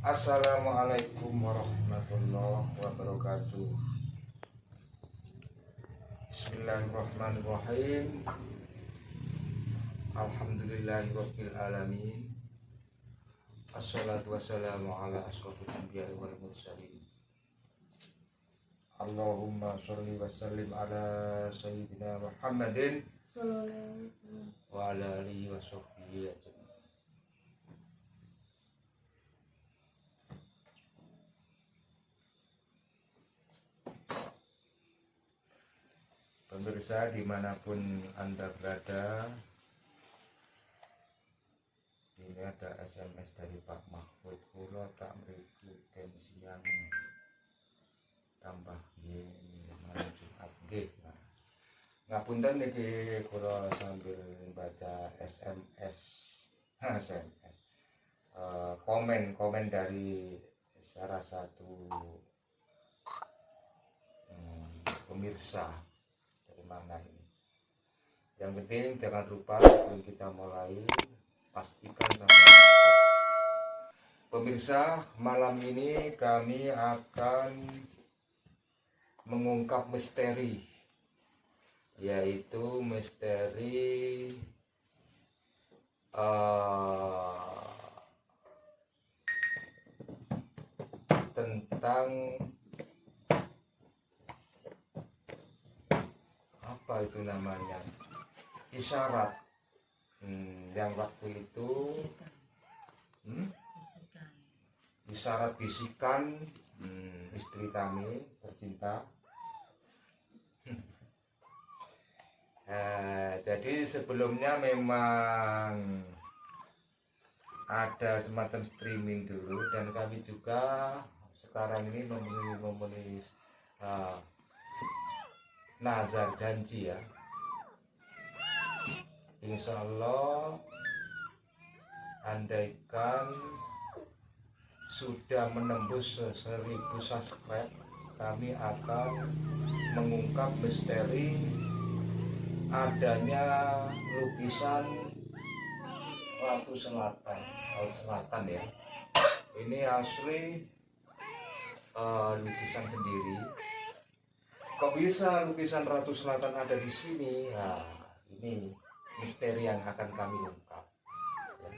Assalamualaikum warahmatullahi wabarakatuh. Bismillahirrahmanirrahim. Alhamdulillahirabbil alamin. Assalatu wassalamu ala asyrofil anbiya'i wal mursalin. Allahumma sholli wa sallim ala sayyidina Muhammadin wa ala alihi wa sahbihi ajmain. Pemirsa dimanapun Anda berada, ini ada SMS dari Pak Mahfud. Kula tak mriku den siang tambah malam Jumat nggih. Ngapunten niki kula sambil baca SMS komen dari salah satu pemirsa. Mana ini. Yang penting jangan lupa sebelum kita mulai pastikan subscribe. Pemirsa, malam ini kami akan mengungkap misteri, yaitu misteri tentang apa itu namanya, isyarat yang waktu itu isyarat bisikan istri kami tercinta. Jadi sebelumnya memang ada semacam streaming dulu, dan kami juga sekarang ini memenuhi nazar janji ya. Insya Allah, andaikan sudah menembus 1000 subscribe, kami akan mengungkap misteri adanya lukisan Ratu Selatan, Laut Selatan ya. Ini asli lukisan sendiri. Kok bisa lukisan Ratu Selatan ada di sini? Nah, ini misteri yang akan kami ungkap. Ya.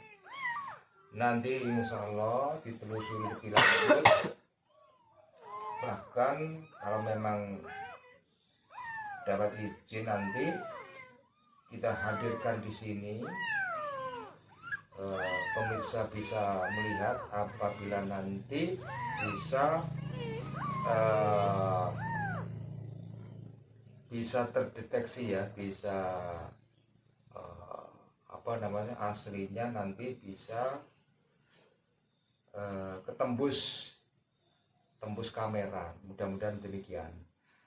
Nanti insya Allah ditelusuri lebih lanjut. Bahkan kalau memang dapat izin, nanti kita hadirkan di sini. Pemirsa bisa melihat apabila nanti bisa terdeteksi ya, bisa aslinya nanti bisa ketembus kamera, mudah-mudahan demikian.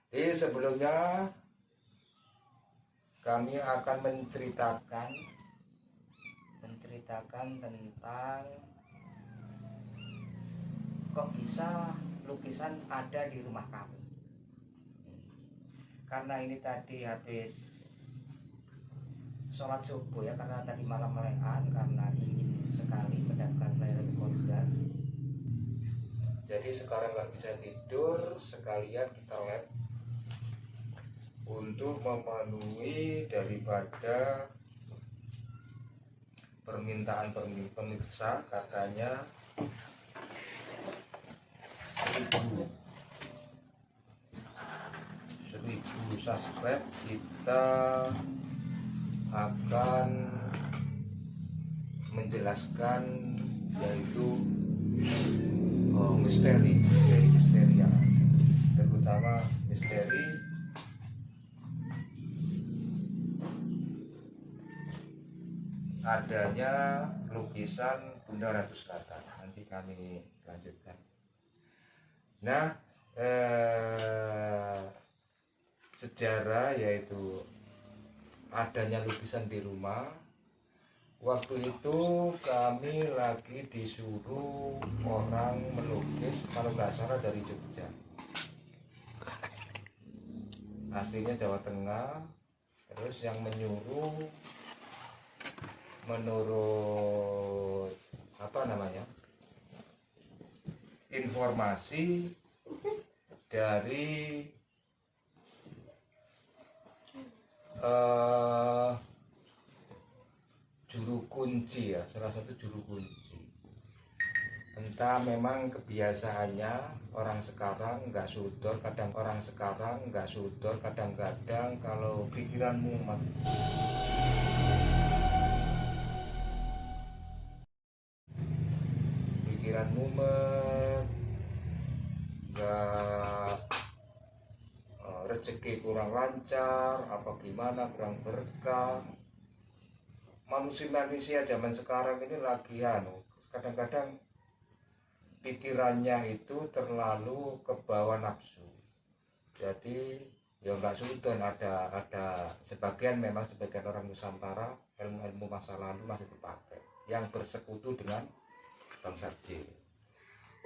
Jadi sebelumnya kami akan menceritakan tentang kok bisa lukisan ada di rumah kami. Karena ini tadi habis sholat subuh ya, karena tadi malam melehan, karena ingin sekali mendapatkan Lailatul Qadar. Jadi sekarang nggak bisa tidur, sekalian kita lab untuk memenuhi daripada permintaan pemirsa. Katanya 1000 subscribe kita akan menjelaskan, yaitu misteri yang ada, terutama misteri adanya lukisan Bunda Ratu Selatan. Nanti kami lanjutkan. Nah, sejarah yaitu adanya lukisan di rumah. Waktu itu kami lagi disuruh orang melukis, kalau nggak salah dari Jogja, aslinya Jawa Tengah. Terus yang menyuruh menurut informasi dari juru kunci ya, salah satu juru kunci. Entah memang kebiasaannya orang sekarang nggak sudor, kadang-kadang kalau pikiranmu nggak rezeki kurang lancar, apa gimana, kurang berkah. Manusia zaman sekarang ini lagi kadang-kadang pikirannya itu terlalu ke bawah nafsu. Jadi ya nggak sudon, ada sebagian orang Nusantara ilmu masa lalu masih dipakai yang bersekutu dengan bangsa jin.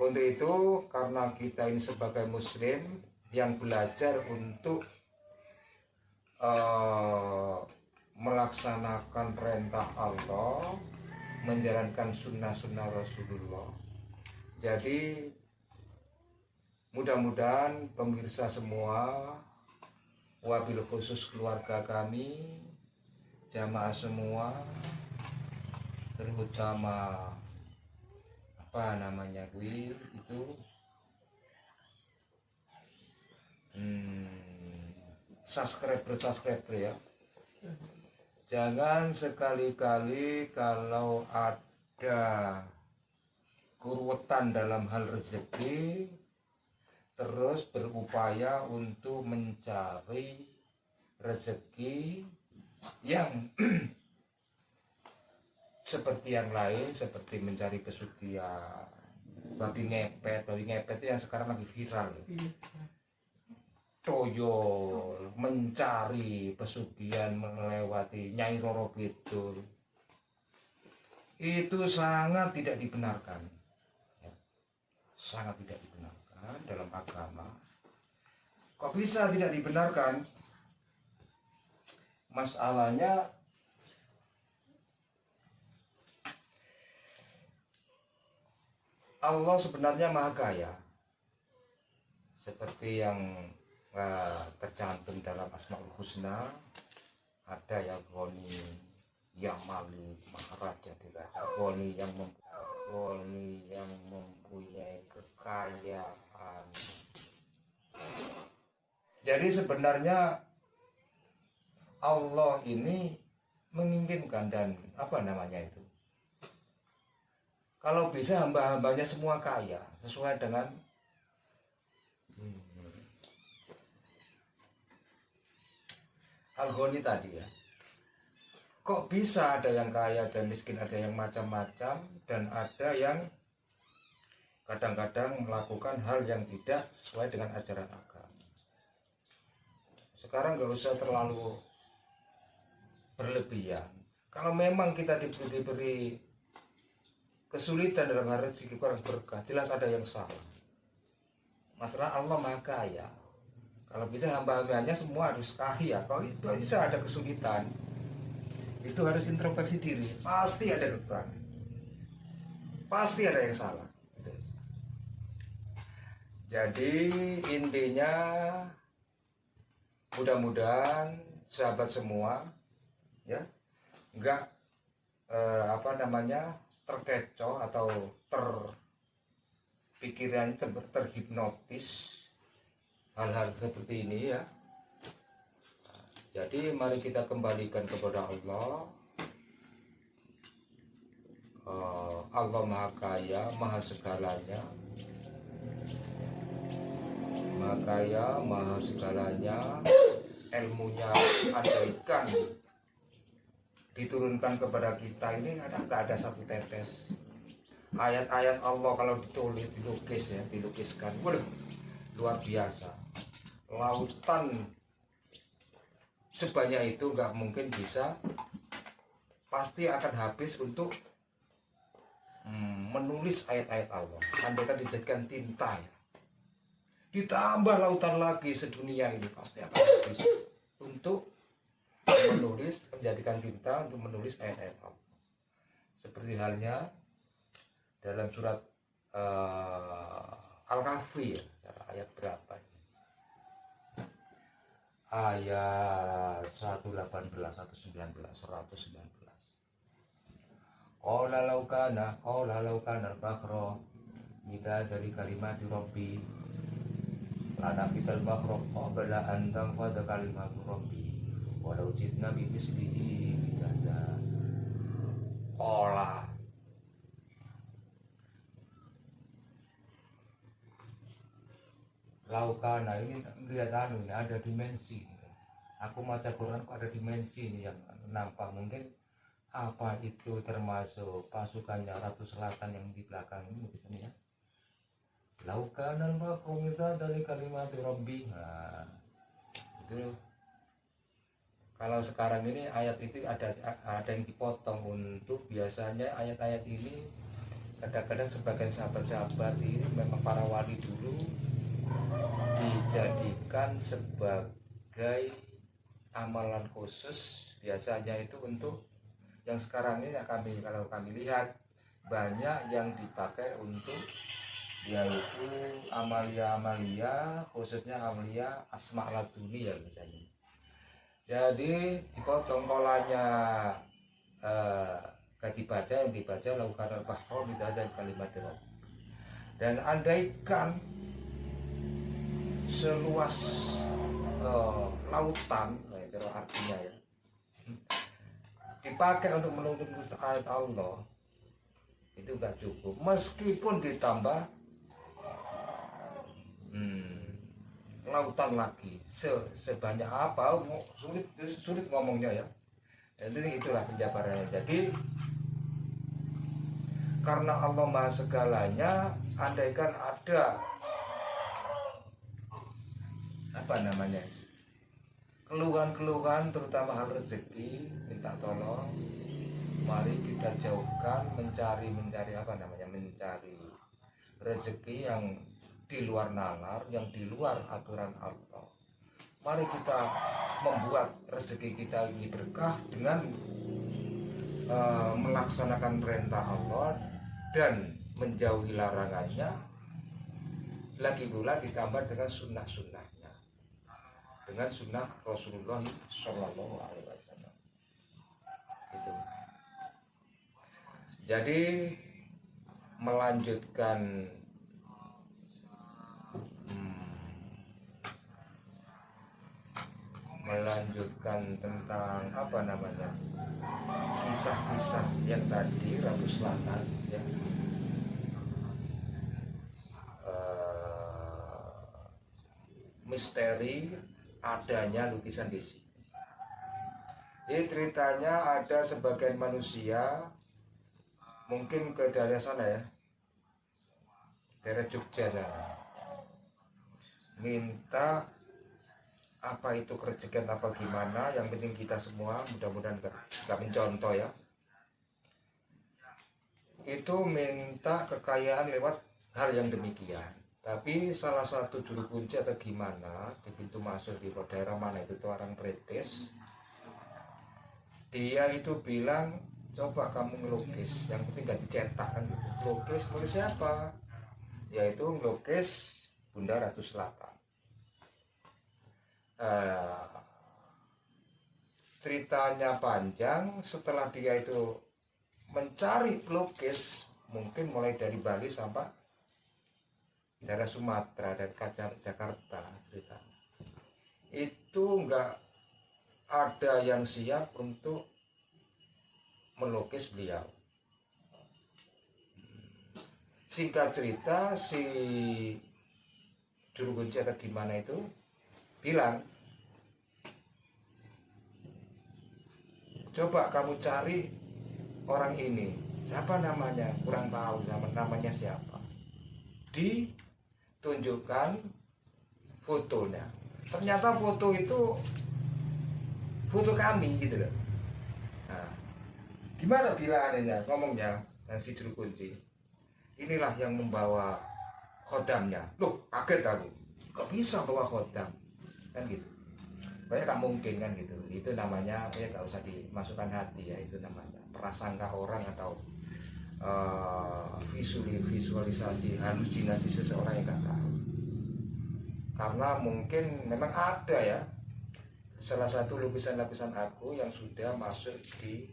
Untuk itu karena kita ini sebagai muslim yang belajar untuk melaksanakan perintah Allah, menjalankan sunnah-sunnah Rasulullah. Jadi mudah-mudahan pemirsa semua, wabil khusus keluarga kami, jamaah semua, terutama subscriber ya. Jangan sekali-kali kalau ada keruwetan dalam hal rezeki terus berupaya untuk mencari rezeki yang seperti yang lain, seperti mencari pesugihan, babi ngepet itu yang sekarang lagi viral. Toyol mencari pesugihan melewati Nyai Roro Kidul, itu sangat tidak dibenarkan ya. Sangat tidak dibenarkan dalam agama. Kok bisa tidak dibenarkan? Masalahnya Allah sebenarnya Maha Kaya, seperti yang tercantum dalam Asmaul Husna. Ada yang Ghani, yang Malik, Maharaja Ghani yang mempunyai kekayaan. Jadi sebenarnya Allah ini menginginkan dan kalau bisa hamba-hambanya semua kaya sesuai dengan Al-Ghani tadi ya. Kok bisa ada yang kaya dan miskin, ada yang macam-macam, dan ada yang kadang-kadang melakukan hal yang tidak sesuai dengan ajaran agama. Sekarang nggak usah terlalu berlebihan. Kalau memang kita diberi kesulitan dalam hal rezeki, kurang berkah, jelas ada yang salah. Masalah Allah Maha Kaya. Kalau bisa hamba-hambanya semua harus kaya. Kalau itu bisa ada kesulitan, itu harus introspeksi diri. Pasti ada kekurangan, pasti ada yang salah. Jadi intinya mudah-mudahan sahabat semua ya enggak terkecoh atau pikirannya terhipnotis hal-hal seperti ini ya. Jadi mari kita kembalikan kepada Allah. Allah Maha Kaya, Maha segalanya. Maha Kaya, Maha segalanya. Ilmunya andaikan diturunkan kepada kita ini nggak ada satu tetes. Ayat-ayat Allah kalau dilukiskan, waduh, luar biasa. Lautan sebanyak itu nggak mungkin bisa, pasti akan habis untuk menulis ayat-ayat Allah. Andaikan dijadikan tinta ya, ditambah lautan lagi sedunia ini, pasti akan habis untuk menjadikan tinta untuk menulis ayat-ayat Allah. Seperti halnya dalam surat Al-Kahfi ya, ayat berapa? Ayat 118, 119, 119. Qala law kana al-bahra mida dari kalimat Rabbi lana fital bahra qabla an tanfada kalimat Rabbi walau jidna bi mislihi bidada. Qala laukana ini lihat ini ada dimensi. Aku baca Quran kok ada dimensi ini yang nampak. Mungkin apa itu termasuk pasukannya Ratu Selatan yang di belakang ini misalnya. Laukana al-bahru dari kalimat Rabbi. Nah, itu kalau sekarang ini ayat itu ada yang dipotong untuk biasanya ayat-ayat ini kadang-kadang sebagian sahabat-sahabat ini memang para wali dulu dijadikan sebagai amalan khusus biasanya itu untuk yang sekarang ini kalau kami lihat banyak yang dipakai untuk yaitu amalia khususnya amalia asma laduni ya misalnya. Jadi dipotong polanya gak dibaca, yang dibaca lakukan al-bahro dan kalimat roh. Dan andaikan seluas lautan, cara artinya ya, dipakai untuk menuntut ayat Allah, itu gak cukup. Meskipun ditambah lautan lagi, sebanyak apa, sulit ngomongnya ya. Jadi itulah penjabarannya. Jadi karena Allah Maha Segalanya, andaikan ada keluhan-keluhan terutama hal rezeki, minta tolong, mari kita jauhkan mencari rezeki yang di luar nalar, yang di luar aturan Allah. Mari kita membuat rezeki kita ini berkah dengan melaksanakan perintah Allah dan menjauhi larangannya, lagi pula ditambah dengan sunnah-sunnahnya, dengan sunnah Rasulullah Shallallahu Alaihi Wasallam. Itu. Jadi melanjutkan tentang kisah-kisah yang tadi Ratu Selatan ya. Misteri adanya lukisan di sini. Jadi ceritanya ada sebagian manusia mungkin ke daerah sana ya, daerah Jogja sana, minta apa itu kerjaan apa gimana, yang penting kita semua mudah-mudahan gak mencontoh ya, itu minta kekayaan lewat hal yang demikian. Tapi salah satu juru kunci atau gimana di pintu masuk di daerah mana itu tuh orang British, dia itu bilang coba kamu ngelukis, yang penting gak dicetak kan gitu. Lukis siapa? Yaitu ngelukis Bunda Ratu Selatan. Ceritanya panjang. Setelah dia itu mencari pelukis, mungkin mulai dari Bali sampai daerah Sumatera dan Jakarta, cerita itu nggak ada yang siap untuk melukis beliau. Singkat cerita, si juru kunci atau gimana itu bilang, coba kamu cari orang ini, siapa namanya, kurang tahu namanya siapa. Ditunjukkan fotonya, ternyata foto itu foto kami gitu loh. Nah, gimana bilangannya, ngomongnya si juru kunci, inilah yang membawa khodamnya. Loh, kaget aku, kok bisa bawa khodam kan gitu. Banyak gak mungkin kan gitu. Itu namanya ya gak usah dimasukkan hati ya, itu namanya prasangka orang atau visualisasi halusinasi seseorang yang nggak tahu. Karena mungkin memang ada ya salah satu lukisan-lukisan aku yang sudah masuk di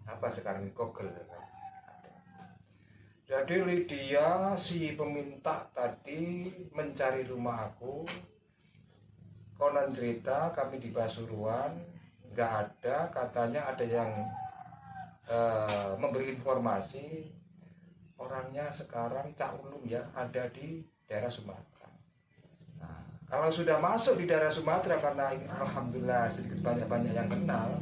apa sekarang Google kan. Jadi Lydia si peminta tadi mencari rumah aku, konon cerita kami di Pasuruan nggak ada, katanya ada yang memberi informasi orangnya sekarang Cak Ulum ya ada di daerah Sumatera. Nah, kalau sudah masuk di daerah Sumatera, karena ini alhamdulillah sedikit banyak yang kenal,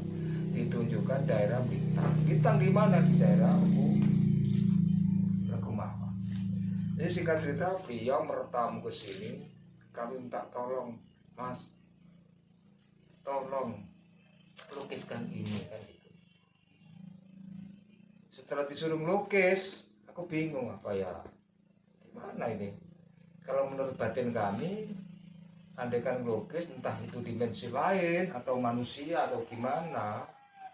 ditunjukkan daerah Bintang. Bintang di mana? Di daerah Kumawa. Jadi singkat cerita, beliau mertamu ke sini, kami minta tolong, Mas, tolong lukiskan ini kan gitu. Setelah disuruh melukis, aku bingung apa ya, gimana ini? Kalau menurut batin kami, andaikan melukis entah itu dimensi lain atau manusia atau gimana.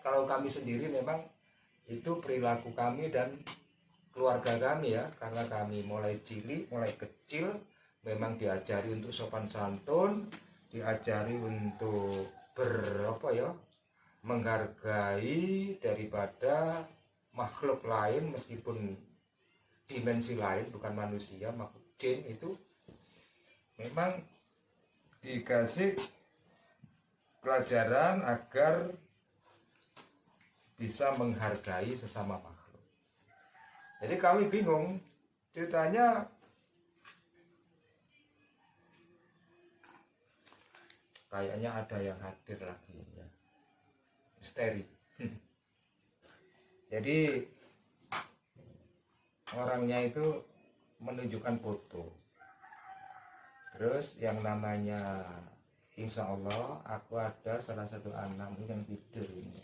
Kalau kami sendiri memang itu perilaku kami dan keluarga kami ya, karena kami mulai cilik, mulai kecil memang diajari untuk sopan santun, diajari untuk menghargai daripada makhluk lain meskipun dimensi lain, bukan manusia, makhluk jin itu memang dikasih pelajaran agar bisa menghargai sesama makhluk. Jadi kami bingung, ceritanya kayaknya ada yang hadir lagi ya. Misteri. Jadi orangnya itu menunjukkan foto. Terus yang namanya insya Allah aku ada salah satu anakmu yang tidur ini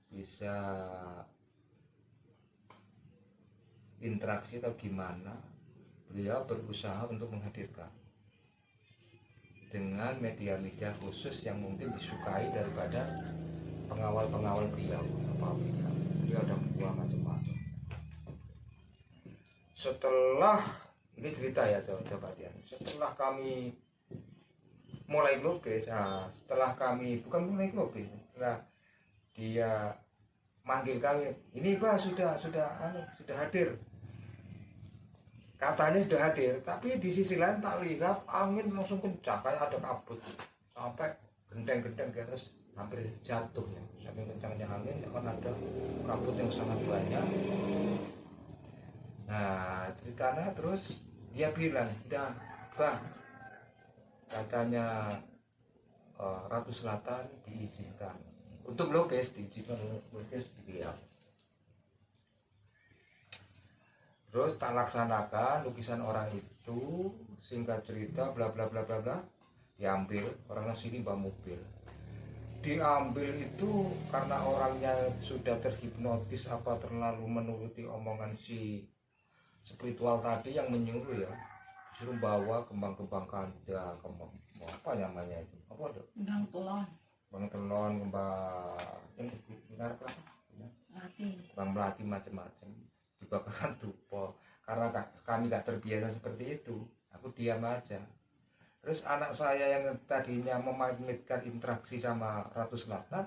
bisa interaksi atau gimana, beliau berusaha untuk menghadirkan dengan media khusus yang mungkin disukai daripada pengawal beliau. Beliau ada buah macam-macam. Setelah ini cerita ya, coba ya. Setelah kami mulai lukis, setelah kami bukan mulai lukis, setelah dia manggil kami, ini Pak sudah hadir. Katanya sudah hadir, tapi di sisi lain tak lihat angin langsung kencang kayak ada kabut sampai genteng-genteng di atas hampir jatuh ya. Saking kencangnya angin ya kan ada kabut yang sangat banyak. Nah ceritanya terus dia bilang, udah Bang, katanya Ratu Selatan diizinkan untuk melukis, diizinkan melukis beliau. Terus tak laksanakan lukisan orang itu, singkat cerita bla bla bla bla bla, diambil orangnya sini bawa mobil. Diambil itu karena orangnya sudah terhipnotis apa terlalu menuruti omongan si spiritual tadi yang menyuruh ya, suruh bawa kembang-kembang kanda, kembang apa namanya itu, apa tuh? Kembang telon, kembang yang benar apa? Kembang melati macam-macam. Dibakaran tupo. Karena kami gak terbiasa seperti itu, aku diam aja. Terus anak saya yang tadinya memainkan interaksi sama Ratu Selatan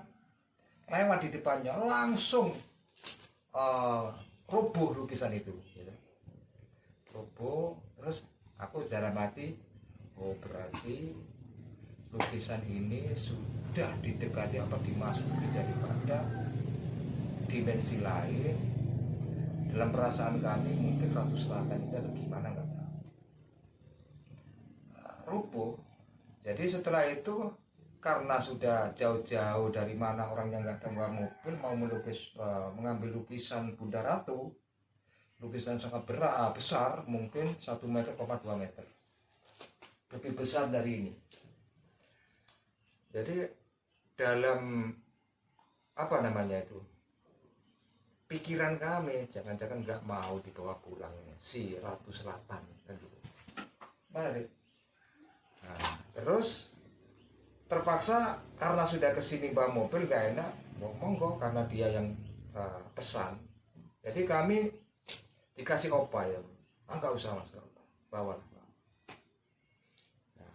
lewat di depannya, langsung roboh lukisan itu gitu. Roboh. Terus aku dalam hati, oh berarti lukisan ini sudah didekati apa dimasuki daripada dimensi lain. Dalam perasaan kami mungkin Ratu Selatan itu atau gimana nggak tahu, rubuh. Jadi setelah itu karena sudah jauh-jauh dari mana orangnya nggak tahu mobil mau melukis, mengambil lukisan Bunda Ratu, lukisan sangat besar, mungkin 1,2 meter, lebih besar dari ini. Jadi dalam apa namanya itu, pikiran kami jangan-jangan nggak mau dibawa pulang si Ratu Selatan kan gitu. Balik. Nah, terus terpaksa karena sudah kesini bawa mobil gak enak, monggo karena dia yang pesan, Jadi kami dikasih opa ya, nggak usah mas, nggak usah. Bawa. Nah,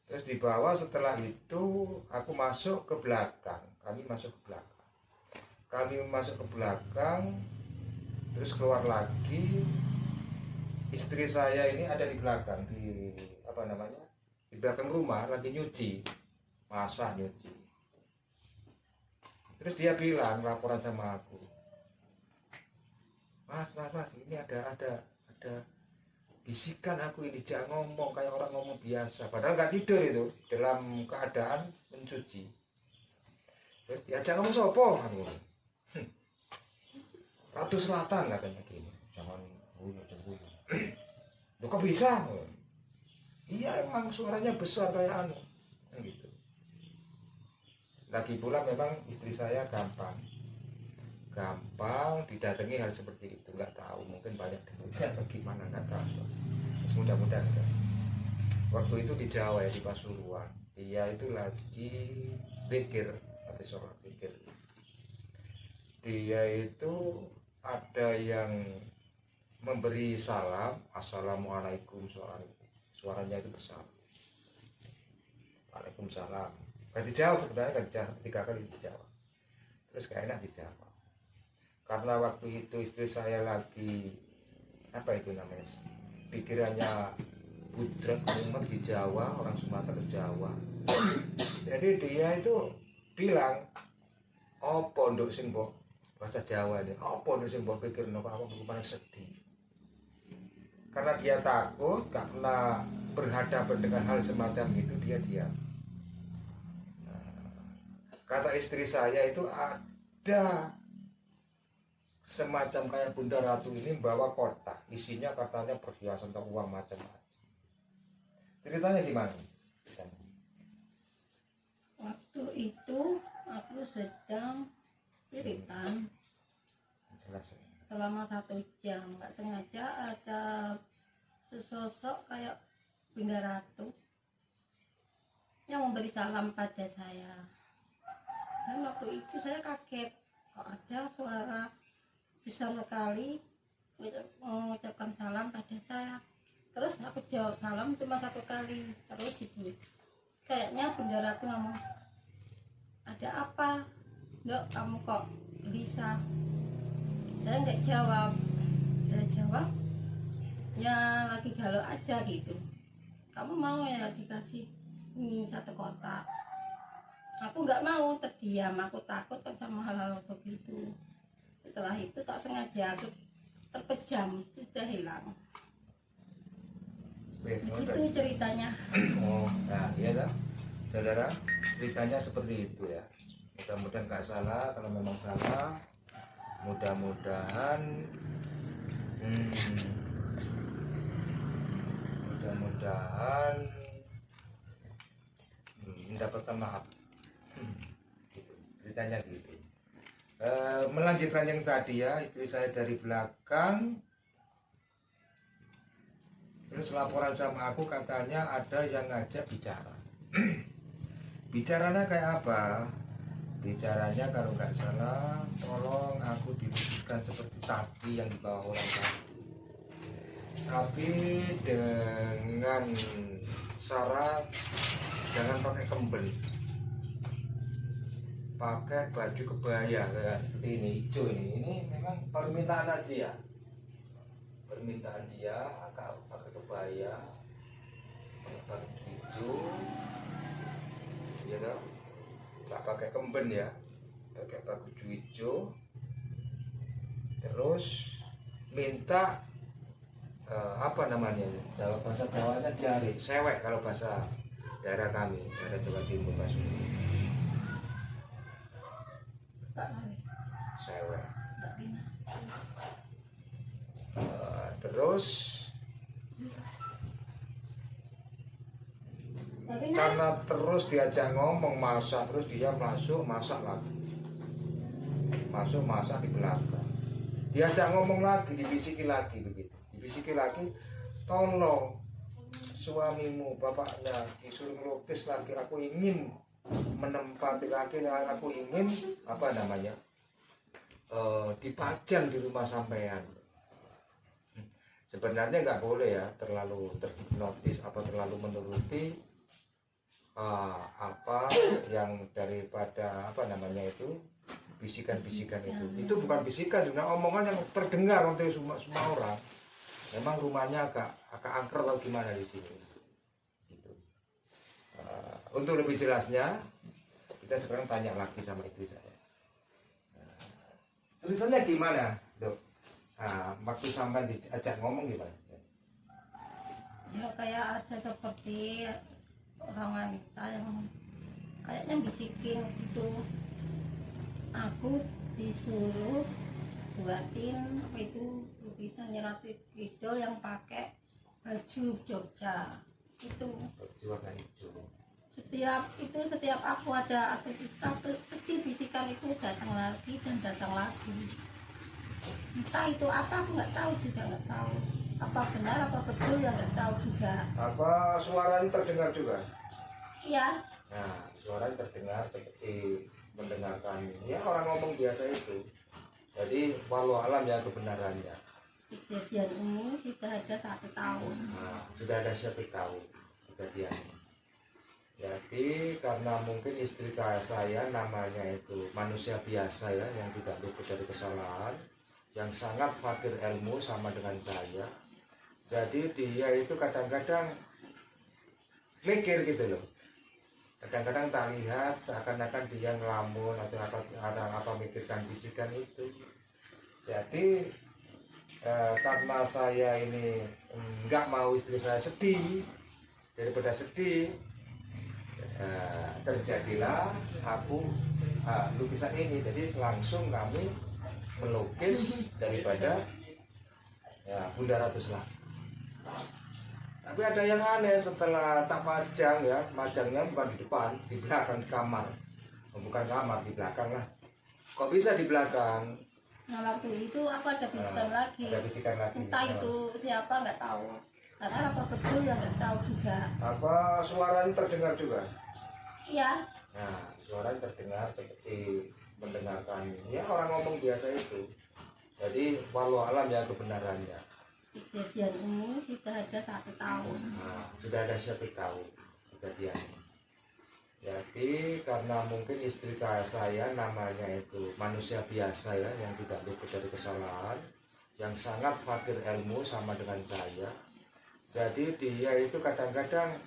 terus dibawa, setelah itu aku masuk ke belakang, kami masuk ke belakang, terus keluar lagi. Istri saya ini ada di belakang, di apa namanya, di belakang rumah lagi nyuci, masak nyuci. Terus dia bilang, laporan sama aku, mas, ini ada bisikan aku ini, jangan ngomong kayak orang ngomong biasa. Padahal nggak tidur itu, dalam keadaan mencuci. Terus diajak ngomong sopo, aku. Ratu Selatan katanya gini, jangan bunyi. Loh kok bisa? Iya emang suaranya besar kayak anu, gitu. Lagi pula memang istri saya gampang didatangi hal seperti itu, nggak tahu, mungkin banyak duitnya bagaimana, nggak tahu. Terus mudah-mudahan enggak. Waktu itu di Jawa ya, di Pasuruan, dia itu lagi zikir, habis sholat zikir. Dia itu ada yang memberi salam, assalamualaikum, suaranya itu besar, waalaikumsalam. Gak dijawab sebenarnya, gak dijawab, 3 kali dijawab. Terus gak enak dijawab, karena waktu itu istri saya lagi apa itu namanya, pikirannya budrek umat di Jawa, orang Sumatera ke Jawa. Jadi dia itu bilang, oh pondok sing mbok, bahasa Jawa ini, oh pondok sing mbok pikir nopo aku paling sedih. Karena dia takut, karena berhadapan dengan hal semacam itu, dia diam. Kata istri saya itu ada semacam kayak Bunda Ratu ini bawa kotak, isinya katanya perhiasan atau uang macam-macam. Ceritanya gimana? Waktu itu aku sedang piritan selama 1 jam, nggak sengaja ada sesosok kayak Bunda Ratu yang memberi salam pada saya. Dan waktu itu saya kaget, kok ada suara besar sekali mengucapkan salam pada saya. Terus aku jawab salam cuma 1 kali. Terus ibu, kayaknya Bunda Ratu ngomong, ada apa? Dok, kamu kok gelisah? Saya nggak jawab. Saya jawab, ya lagi galau aja gitu. Kamu mau ya dikasih ini 1 kotak? Aku nggak mau, terdiam. Aku takut kan sama hal-hal begitu. Setelah itu tak sengaja aku terpejam, sudah hilang. Itu ceritanya. Oh, nah iya tak, saudara, ceritanya seperti itu ya. Mudah-mudahan nggak salah. Kalau memang salah, mudah-mudahan mendapatkan maaf. Gitu. Ceritanya gitu. Melanjutkan yang tadi ya, istri saya dari belakang, terus laporan sama aku, katanya ada yang ngajak bicara. Bicaranya kayak apa? Bicaranya kalau nggak salah, tolong aku diwujudkan seperti tadi yang dibawa orang tadi, tapi dengan syarat jangan pakai kemben, pakai baju kebaya kayak seperti ini, hijau ini memang permintaan aja ya, permintaan dia, agak pakai kebaya, pakai baju hijau, ya dong, nggak pakai kemben ya, pakai baju hijau, terus minta apa namanya dalam bahasa Jawanya jari sewek, kalau bahasa daerah kami, daerah Jawa Timur Mas, sewek. Terus karena terus diajak ngomong masak, terus dia masuk masak lagi, masuk masak di belakang, diajak ngomong lagi, dibisiki lagi begitu, dibisiki lagi, tolong suamimu, bapaknya disuruh melukis lagi, aku ingin menempati lagi, aku ingin apa namanya, dipajang di rumah sampean. Sebenarnya nggak boleh ya terlalu terhipnotis apa terlalu menuruti apa yang daripada apa namanya itu bisikan-bisikan itu. Itu bukan bisikan, cuma omongan yang terdengar oleh semua orang. Memang rumahnya agak angker atau gimana di sini. Gitu. Untuk lebih jelasnya kita sekarang tanya lagi sama istri saya. Tulisannya gimana, Dok? Waktu sampai diajak ngomong gimana? Ya kayak ada seperti orang wanita yang kayaknya bisikin gitu. Aku disuruh buatin apa itu lukisannya Ratu Kidul yang pakai baju Jogja itu. Warna hijau. Setiap aku ada aktivitas pasti bisikan itu datang lagi dan datang lagi. Entah itu apa aku nggak tahu juga nggak tahu. Apa benar apa betul ya nggak tahu juga. Apa suaranya terdengar juga? Iya. Nah, suaranya terdengar seperti mendengarkan ya orang ngomong biasa itu. Jadi walau alam ya kebenarannya. Kejadian ini sudah ada 1 tahun. Nah, sudah ada 1 tahun kejadian. Jadi karena mungkin istri saya namanya itu manusia biasa ya yang tidak luput dari kesalahan, yang sangat fakir ilmu sama dengan saya. Jadi dia itu kadang-kadang mikir gitu loh. Kadang-kadang tak lihat seakan-akan dia ngelamun atau apa mikirkan bisikan itu. Jadi karena saya ini nggak mau istri saya sedih, daripada sedih terjadilah aku lukisan ini. Jadi langsung kami melukis daripada Bunda Ratu Selatan. Tapi ada yang aneh setelah tak pajang ya, pajangnya bukan di depan, di belakang kamar. Bukan kamar, di belakang lah. Kok bisa di belakang? Nah waktu itu aku ada bisikan lagi. Ada bisikan lagi. Entah itu siapa nggak tahu. Karena apa betul ya nggak tahu juga. Apa suaranya terdengar juga? Iya. Nah, suaranya terdengar seperti mendengarkan ya orang ngomong biasa itu. Jadi walau alam ya kebenarannya. Kejadian ini sudah ada 1 tahun. Nah, sudah ada 1 tahun kejadian. Jadi karena mungkin istri saya namanya itu manusia biasa ya yang tidak luput dari kesalahan, yang sangat fakir ilmu sama dengan saya. Jadi dia itu kadang-kadang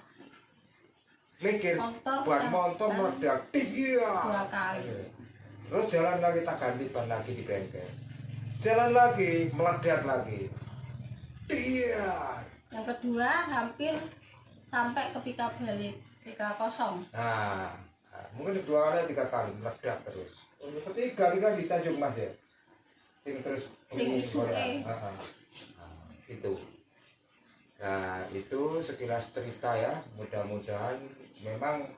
mikir buat motor meledak, iya. 2 kali. Terus jalan lagi tak ganti ban lagi di bengkel. Jalan lagi meledak lagi. Iya. Yang kedua hampir sampai ke pika balik, pika kosong. Nah, mungkin 2 kali 3 kali meledak terus. Ketiga di Tanjung Mas ya. Terus Isuke. Itu. Nah, itu sekilas cerita ya. Mudah-mudahan memang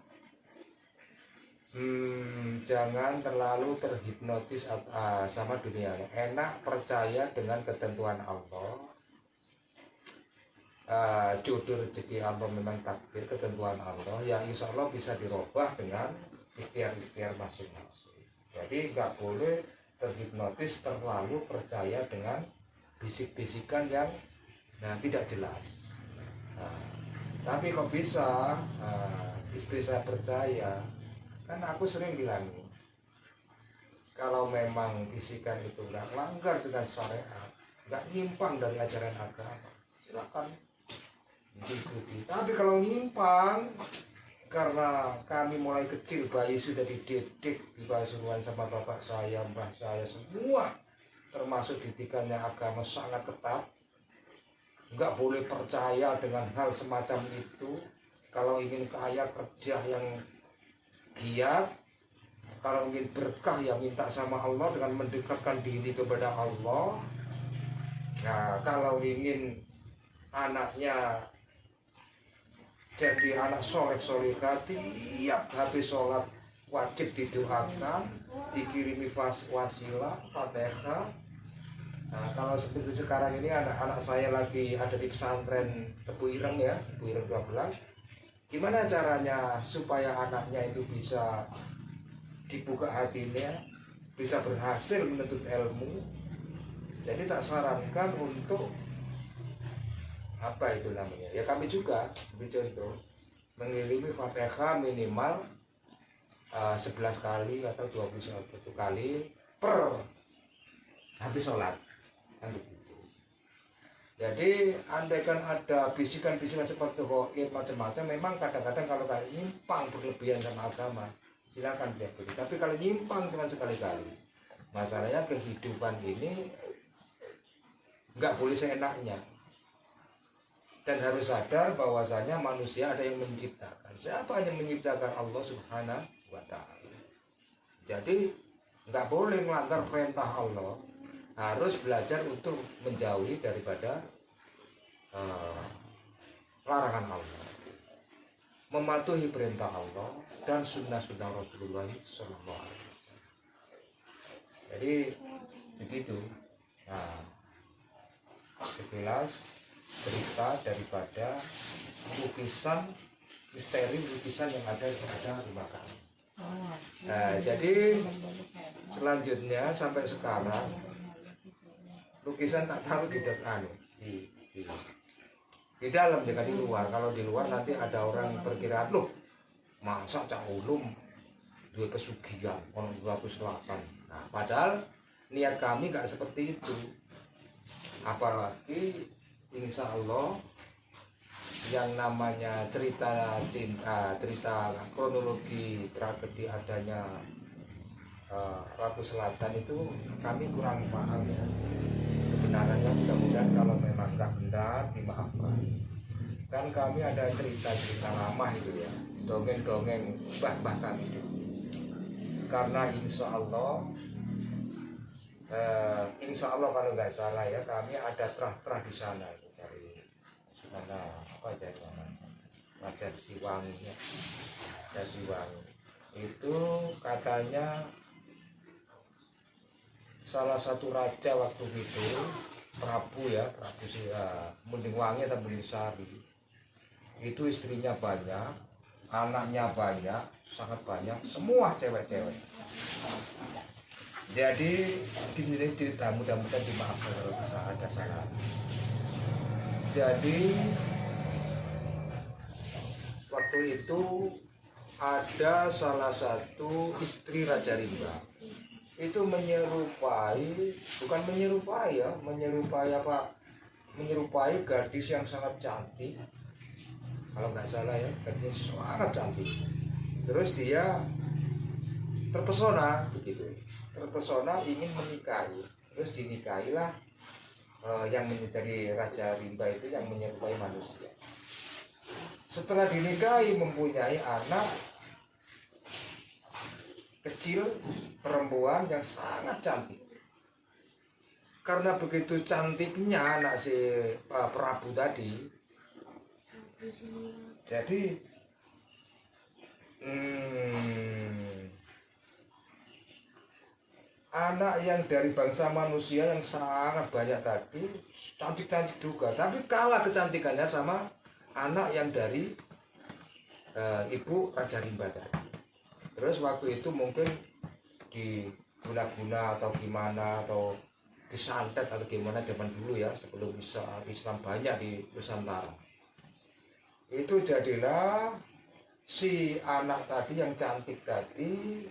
jangan terlalu terhipnotis sama dunia. Enak percaya dengan ketentuan Allah. Jodoh rezeki Allah memang takdir ketentuan Allah yang insya Allah bisa dirubah dengan ikhtiar-ikhtiar masing-masing. Jadi nggak boleh terhipnotis terlalu percaya dengan bisik-bisikan yang tidak jelas. Tapi kok bisa istri saya percaya, kan aku sering bilang kalau memang bisikan itu nggak langgar dengan syariat, nggak nyimpang dari ajaran agama, silakan diikuti. Tapi kalau nyimpang, karena kami mulai kecil bayi sudah dididik di pasuruan sama bapak saya, mbah saya semua, termasuk didikannya agama sangat ketat, nggak boleh percaya dengan hal semacam itu. Kalau ingin kaya kerja yang giat, kalau ingin berkah ya minta sama Allah dengan mendekatkan diri kepada Allah. Nah, kalau ingin anaknya jadi anak soleh-solehah, tiap habis sholat wajib didoakan, dikirimi wasilah, fatihah. Nah, kalau seperti sekarang ini anak-anak saya lagi ada di pesantren Tebu Ireng ya, Tebu Ireng 12. Gimana caranya supaya anaknya itu bisa dibuka hatinya, bisa berhasil menuntut ilmu. Jadi tak sarankan untuk apa itu namanya, ya kami juga contoh mengirimi Fatihah minimal 11 kali atau 21 kali per habis sholat kan begitu. Jadi andaikan ada bisikan-bisikan seperti goib macam-macam, memang kadang-kadang kalau kalian nyimpang berlebihan sama agama silakan diakui. Tapi kalau nyimpang cuma sekali-kali, masalahnya kehidupan ini nggak boleh seenaknya. Dan harus sadar bahwasanya manusia ada yang menciptakan. Siapa yang menciptakan? Allah Subhanahu wa Ta'ala. Jadi nggak boleh melanggar perintah Allah. Harus belajar untuk menjauhi daripada larangan Allah, mematuhi perintah Allah dan sunnah-sunnah Rasulullah Sallallahu Alaihi Wasallam. Jadi begitu. Nah, sekilas cerita daripada misteri lukisan yang ada pada rumah kami. Nah, jadi selanjutnya sampai sekarang lukisan tak tahu di dalam, jangan di luar. Kalau di luar nanti ada orang perkiraan, loh masa Cak Ulum dua pesugihan orang 208. Nah, padahal niat kami nggak seperti itu. Apalagi insya Allah yang namanya cerita cinta, cerita kronologi tragedi adanya Ratu Selatan itu kami kurang paham ya. Kebenarannya mudah-mudahan kalau memang nggak benar dimaafkan. Kan kami ada cerita-cerita lama itu ya, dongeng-dongeng mbah-mbah kami itu. Karena insya Allah kalau nggak salah ya, kami ada terah-terah di sana itu dari mana apa aja namanya, Raja Siwangi ya, Raja Siwangi itu katanya salah satu raja waktu itu Prabu Mundingwangi atau Mundingsari itu istrinya banyak, anaknya banyak, sangat banyak, semua cewek-cewek. Jadi ini cerita, mudah-mudahan dimaafkan kalau bisa ada salah. Jadi waktu itu ada salah satu istri Raja Rimba itu menyerupai gadis yang sangat cantik, kalau nggak salah ya, gadis sangat cantik. Terus dia terpesona ingin menikahi, terus dinikahilah yang menjadi Raja Rimba itu yang menyerupai manusia. Setelah dinikahi mempunyai anak kecil perempuan yang sangat cantik. Karena begitu cantiknya anak si Prabu tadi, jadi anak yang dari bangsa manusia yang sangat banyak tadi cantik-cantik juga, tapi kalah kecantikannya sama anak yang dari ibu Raja Rimba tadi. Terus waktu itu mungkin diguna-guna atau gimana, atau disantet atau gimana zaman dulu ya, sebelum Islam banyak di Nusantara. Itu jadilah si anak tadi yang cantik tadi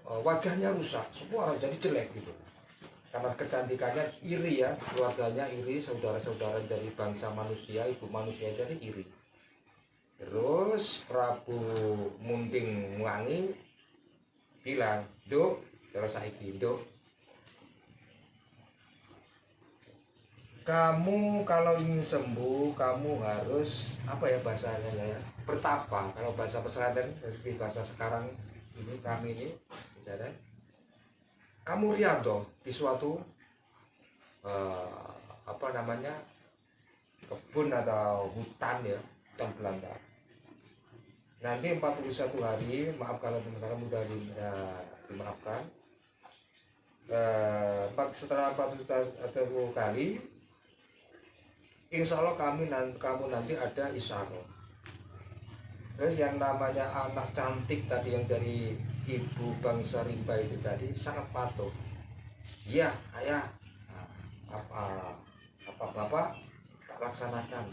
wajahnya rusak, semua orang jadi jelek gitu. Karena kecantikannya iri ya, keluarganya iri, saudara-saudara dari bangsa manusia, ibu manusia jadi iri. Terus Prabu Mundingwangi bilang, "Duk, terus saiki, Duk, kamu kalau ingin sembuh, kamu harus apa ya bahasanya ya, bertapa." Kalau bahasa pesantren, seperti bahasa sekarang ini kami ini bicara, kamu lihat dong di suatu kebun atau hutan ya, hutan belanda. Nanti 41 hari, maaf kalau misalnya mudah dimaafkan, setelah 41 kali, insya Allah kamu nanti ada isyarat. Terus yang namanya anak cantik tadi yang dari ibu bangsa rimba itu tadi sangat patuh. Iya ayah, apa bapak tak laksanakan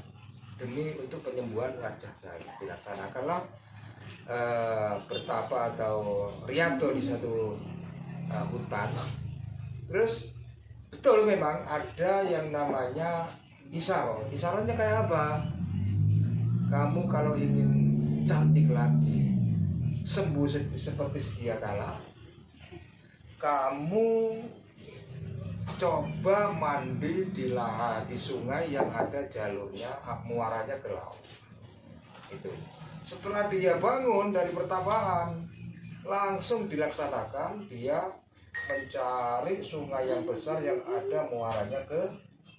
demi untuk penyembuhan wajah saya. Dilaksanakanlah bertapa atau riato di satu hutan. Terus betul memang ada yang namanya isyarat. Isyaratnya kayak apa? Kamu kalau ingin cantik lagi, sembuh seperti sedia kala, kamu coba mandi di sungai yang ada jalurnya, muaranya ke laut. Itu. Setelah dia bangun dari pertapaan, langsung dilaksanakan, dia mencari sungai yang besar yang ada muaranya ke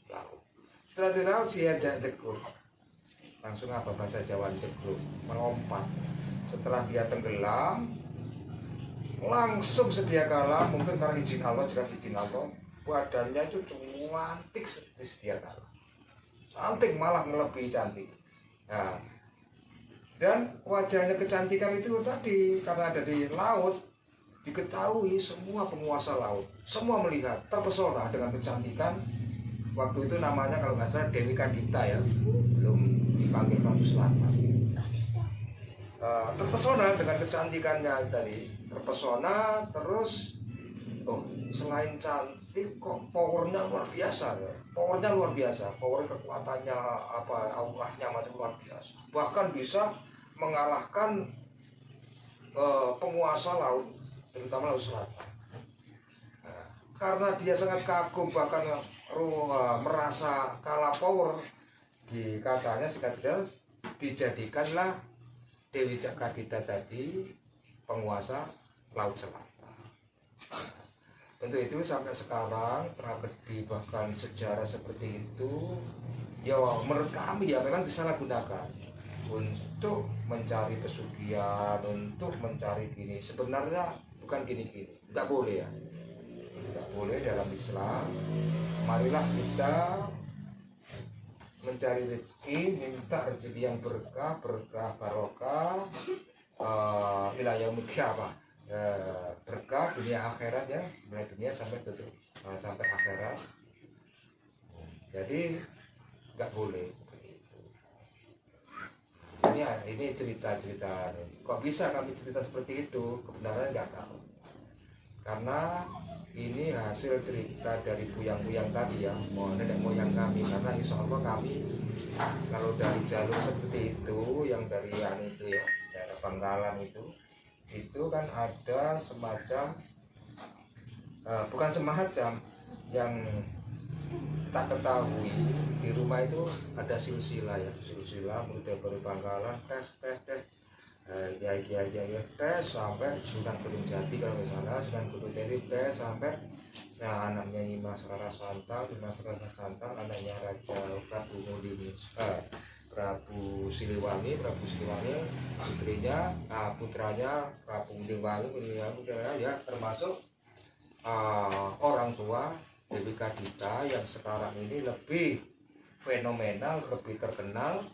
laut. Setelah di laut dia jegur. Langsung apa bahasa Jawa jegur? Melompat. Setelah dia tenggelam, langsung sedia kala, mungkin karena izin Allah, jelas izin Allah, badannya itu cantik seperti sedia kala. Cantik, malah melebihi cantik. Nah, dan wajahnya kecantikan itu tadi karena ada di laut, diketahui semua penguasa laut, semua melihat, terpesona dengan kecantikan. Waktu itu namanya kalau nggak salah Dewi Kadita ya, belum dipanggil Ratu Selatan. Terpesona dengan kecantikannya tadi, terpesona terus. Oh, selain cantik kok powernya luar biasa ya. Powernya luar biasa, power kekuatannya apa, auranya macam luar biasa. Bahkan bisa mengalahkan penguasa laut, terutama laut selatan. Nah, karena dia sangat kagum, bahkan merasa kalah power, katanya singkat dijadikanlah Dewi Kadita tadi penguasa laut selatan. Untuk itu sampai sekarang tragedi bahkan sejarah seperti itu ya menurut kami ya memang disalahgunakan untuk mencari pesugihan, untuk mencari gini. Sebenarnya bukan gini-gini, nggak boleh ya, nggak boleh dalam Islam. Marilah kita mencari rezeki, minta rezeki yang berkah barokah, ila yaumil qiyamah, berkah dunia akhirat ya, mulai dunia sampai tutup sampai akhirat. Jadi nggak boleh. Ini cerita-cerita. Kok bisa kami cerita seperti itu? Kebenarannya nggak tahu. Karena ini hasil cerita dari buyang-buyang tadi ya, nenek moyang kami. Karena insya Allah kami kalau dari jalur seperti itu, yang dari itu ya, daerah Bangkalan itu kan ada semacam, bukan semacam, yang tak ketahui di rumah itu ada silsilah ya, silsilah muda baru Bangkalan tes ya tes sampai Sunan Gunung Jati, kalau misalnya Sunan Gunung Jati tes sampai nah anaknya Dimas Rara Santang, anaknya Raja Prabu Mundini, Prabu Siliwangi, putrinya, putranya Prabu Mundini ya, termasuk orang tua Dewi Kadita yang sekarang ini lebih fenomenal, lebih terkenal,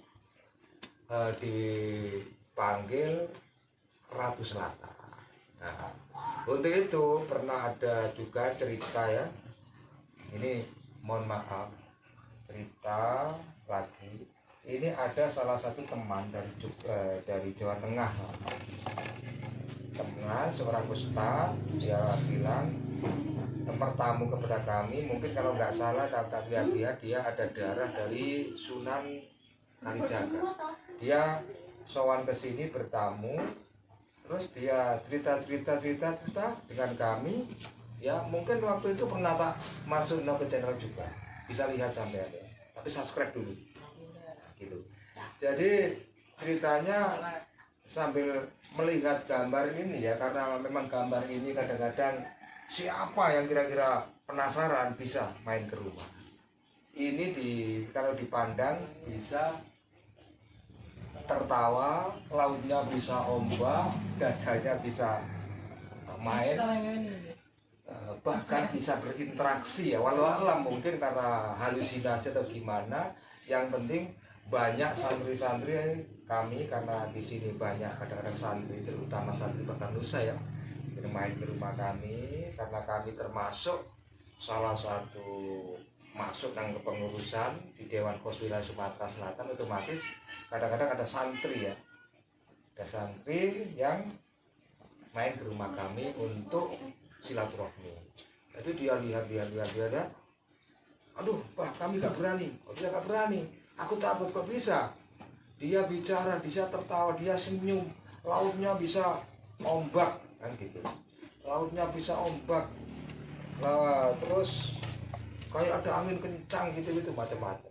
dipanggil Ratu Selatan. Nah, untuk itu pernah ada juga cerita ya, ini mohon maaf cerita lagi. Ini ada salah satu teman dari Jawa Tengah, seorang ustaz, dia bilang bertamu kepada kami, mungkin kalau nggak salah tak lihat dia ada darah dari Sunan Kalijaga. Dia sowan ke sini bertamu, terus dia cerita dengan kami ya. Mungkin waktu itu pernah tak masuk ke channel juga, bisa lihat sampai ada, tapi subscribe dulu gitu. Jadi ceritanya sambil melihat gambar ini ya, karena memang gambar ini kadang-kadang siapa yang kira-kira penasaran bisa main ke rumah. Ini kalau dipandang bisa tertawa, lautnya bisa ombak, dadanya bisa main, bahkan bisa berinteraksi ya. Walau alam mungkin karena halusinasi atau gimana. Yang penting banyak santri-santri kami, karena di sini banyak kadang-kadang santri, terutama santri Batanusa ya, main ke rumah kami karena kami termasuk salah satu masuk yang kepengurusan di Dewan Pos Wilayah Sumatera Selatan. Otomatis kadang-kadang ada santri ya, ada santri yang main ke rumah kami untuk silaturahmi. Jadi dia lihat, aduh Pak, kami gak berani. Oh, dia gak berani, aku takut. Kok bisa? Dia bicara, dia tertawa, dia senyum, lautnya bisa ombak kan gitu, lautnya bisa ombak, terus kayak ada angin kencang gitu macam-macam.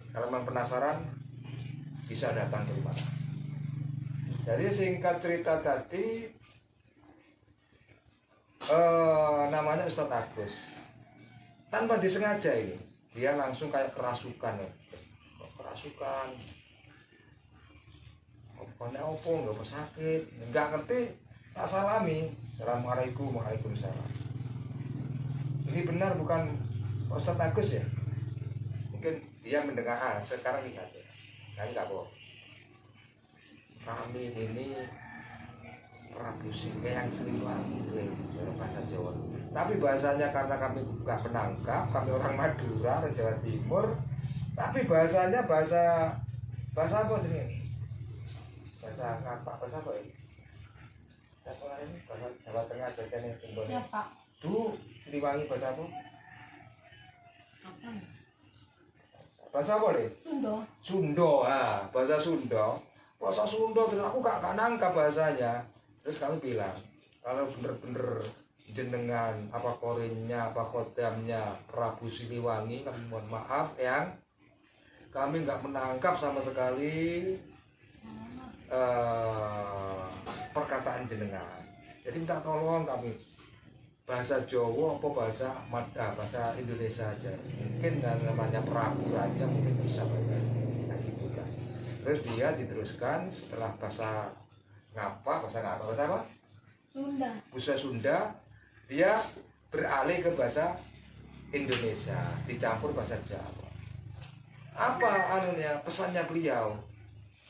Kalau memang penasaran bisa datang ke rumah. Jadi singkat cerita tadi, namanya Ustadz Agus, tanpa disengaja ini dia langsung kayak kerasukan ya. Kerasukan apa nggak apa sakit, nggak ngerti, tak salami, assalamualaikum, waalaikumsalam. Ini benar bukan Ustadz Agus ya? Mungkin dia mendengar, sekarang lihat ya, kami nggak bohong. Kami ini Prabu Singkeyang Siliwangi dalam bahasa Jawa. Tapi bahasanya karena kami bukan penangkap, kami orang Madura, orang Jawa Timur. Tapi bahasanya bahasa apa sini? Bahasa apa ini? Bahasa ini bahasa Jawa Tengah bacanya Timbul. Ya Pak. Tuh Siliwangi bahasa apa? Apa? Bahasa apa deh? Sunda, bahasa Sunda. Bahasa Sunda terus aku gak nangkap bahasanya. Terus kami bilang, kalau bener-bener jenengan apa korinnya, apa khodamnya Prabu Siliwangi, kami mohon maaf yang kami nggak menangkap sama sekali perkataan jenengan. Jadi minta tolong kami bahasa Jawa apa bahasa Indonesia aja. Mungkin namanya Prabu Raja mungkin bisa nah gitu kan. Terus dia diteruskan setelah bahasa apa? Sunda, dia beralih ke bahasa Indonesia, dicampur bahasa Jawa. Apa pesannya beliau?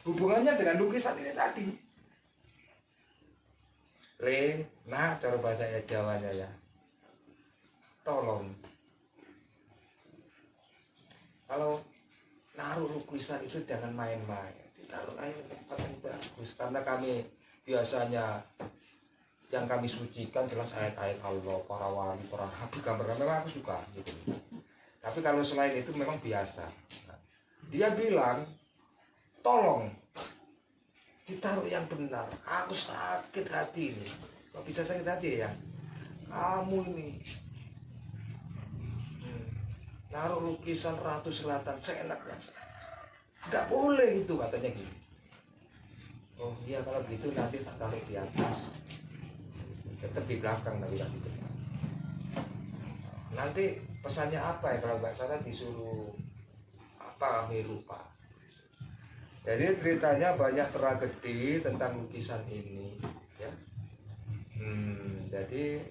Hubungannya dengan lukisan ini tadi. Nah cara bahasa Jawanya ya. Tolong. Kalau naruh lukisan itu jangan main-main. Ditaruh aja tempat yang bagus. Karena kami biasanya yang kami sucikan jelas ayat-ayat Allah, para wali, para nabi, gambar memang aku suka gitu. Tapi kalau selain itu memang biasa. Dia bilang, tolong ditaruh yang benar. Aku sakit hati ini. Kok bisa sakit hati ya? Kamu ini naruh lukisan Ratu Selatan seenaknya. Nggak boleh itu katanya gitu. Oh iya kalau gitu nanti tak taruh di atas. Tetap di belakang nanti gitu. Nanti pesannya apa ya kalau nggak salah disuruh apa kami lupa. Jadi ceritanya banyak tragedi tentang lukisan ini ya. Jadi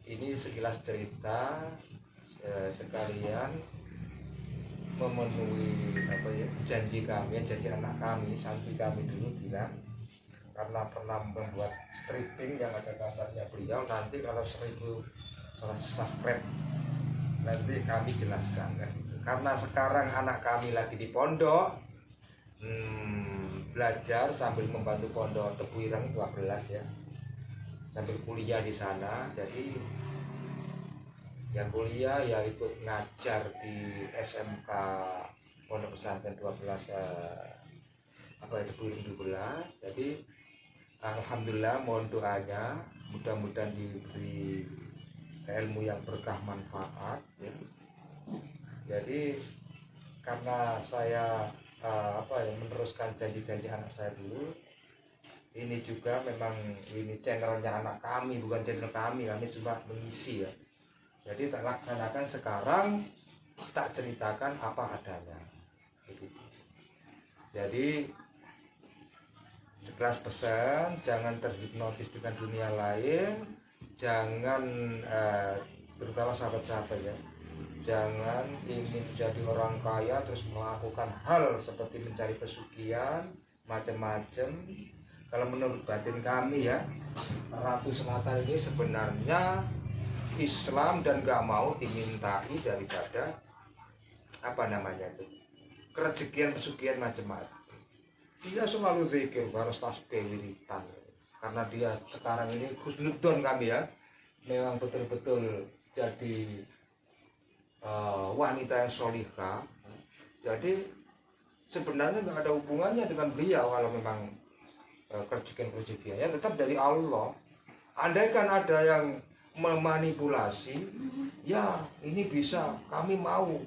ini sekilas cerita sekalian memenuhi janji kami, janji anak kami, santri kami dulu bilang karena pernah membuat stripping yang ada gambarnya beliau. Nanti kalau 1000 subscribe nanti kami jelaskan kan. Karena sekarang anak kami lagi di pondok belajar sambil membantu pondok Tebuireng 12 ya, sambil kuliah di sana. Jadi yang kuliah ya ikut ngajar di SMK Pondok Pesantren 12 Tebuireng 12. Jadi alhamdulillah mohon doanya, mudah-mudahan diberi ilmu yang berkah manfaat ya. Jadi karena saya meneruskan janji-janji anak saya dulu, ini juga memang ini channelnya anak kami, bukan channel kami cuma mengisi ya. Jadi tak laksanakan sekarang, tak ceritakan apa adanya begitu. Jadi sekelas pesan, jangan terhipnotis dengan dunia lain, jangan terutama sahabat-sahabat ya, jangan ingin menjadi orang kaya terus melakukan hal seperti mencari pesugihan macam-macam. kalau menurut batin kami ya, Ratu Selatan ini sebenarnya Islam dan gak mau dimintai daripada apa namanya itu kerejekian pesugihan macam-macam. Dia selalu zikir harus tasbih wiritan, karena dia sekarang ini husnudon kami ya, memang betul-betul jadi wanita yang solihah. Jadi sebenarnya nggak ada hubungannya dengan beliau kalau memang kerejekian-kerejekiannya tetap dari Allah. Andaikan ada yang memanipulasi, ya ini bisa, kami mau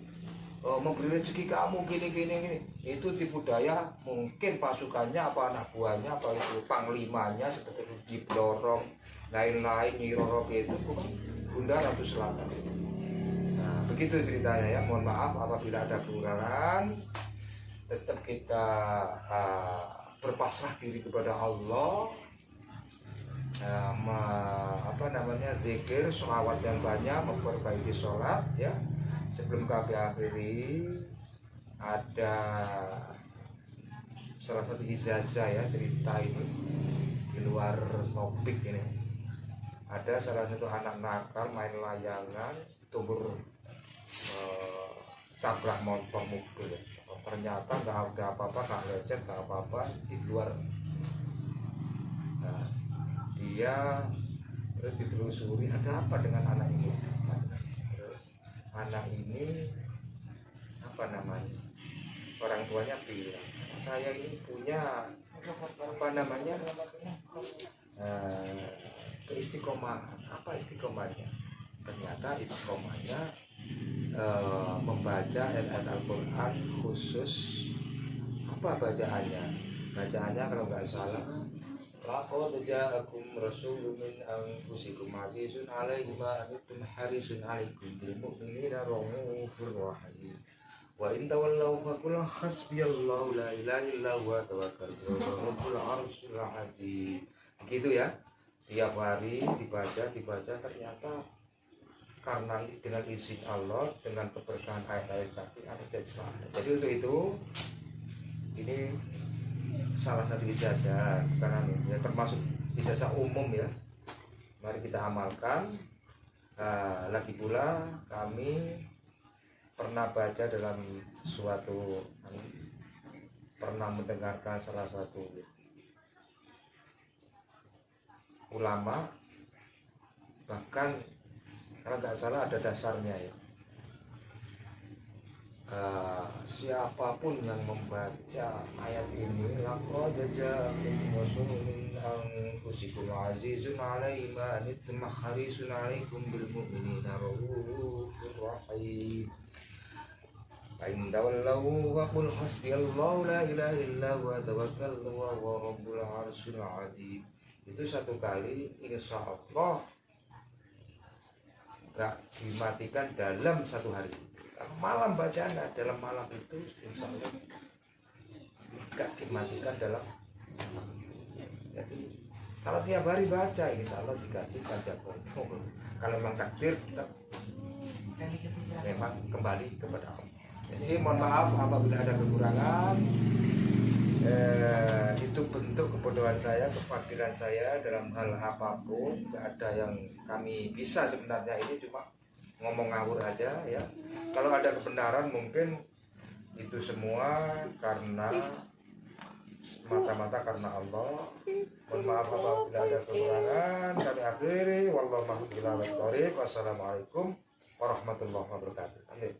memberi rezeki kamu gini, itu tipu daya. Mungkin pasukannya apa anak buahnya apa itu panglimanya seperti Ruji Blorong lain-lain Nyiroro itu bukan Bunda Ratu Selatan. Nah begitu ceritanya ya. Mohon maaf apabila ada kekurangan. Tetap kita berpasrah diri kepada Allah, zikir, sholawat yang banyak, memperbaiki sholat ya. Sebelum kami akhiri, ada salah satu ijazah ya, cerita ini di luar topik ini. Ada salah satu anak nakal main layangan, tubur tabrak motor mobil ya. Ternyata nggak ada apa-apa, nggak lecet, nggak apa-apa di luar. Nah, dia terus ditelusuri ada apa dengan anak ini. Terus anak ini apa namanya, orang tuanya bilang saya ini punya apa namanya keistiqomahan. Apa istiqomahnya? Ternyata istiqomahnya membaca ayat Al-Quran khusus. Apa bacaannya? Bacaannya kalau nggak salah, laqad ja'akum rasulun min anfusikum azizun 'alaihi ma anittum harisun 'alaikum bil mu'minina raufur rahim. Wa in tawallaw faqul hasbiyallahu la ilaha illa huwa tawakkaltu 'alal rabbul 'arsyil 'azim. Begitu ya. Tiap hari dibaca, ternyata karena dengan izin Allah, dengan keberkahan ayat-ayat tadi ada selamat. Jadi untuk itu ini salah satu ijazah, karena ya, termasuk ijazah umum ya. Mari kita amalkan. Lagi pula kami pernah baca dalam suatu, pernah mendengarkan salah satu ulama, bahkan kalau nggak salah ada dasarnya ya, siapapun yang membaca ayat ini, laqad ja'akum rasulun min anfusikum azizun 'alaihi ma anittum harisun 'alaikum bil mu'minina raufur rahim. Fa in tawallaw faqul hasbiyallahu la ilaha illa huwa tawakkaltu 'alal rabbul 'arsyil 'azim. Itu satu kali insya Allah gak dimatikan dalam satu hari. Kalau malam bacaan dalam malam itu insya Allah gak dimatikan dalam malam. Jadi kalau tiap hari baca insya Allah dikasih baca pokok. Kalau memang takdir tetap memang kembali kepada Allah. Jadi mohon maaf apabila ada kekurangan. Itu bentuk kebodohan saya, kefakiran saya dalam hal apapun. Gak ada yang kami bisa sebenarnya, ini cuma ngomong ngawur aja ya. Kalau ada kebenaran mungkin itu semua karena mata-mata karena Allah. Mohon maaf apabila ada kekurangan. Kami akhiri, wallahu a'lam bishawab. Wassalamualaikum warahmatullahi wabarakatuh. Amin.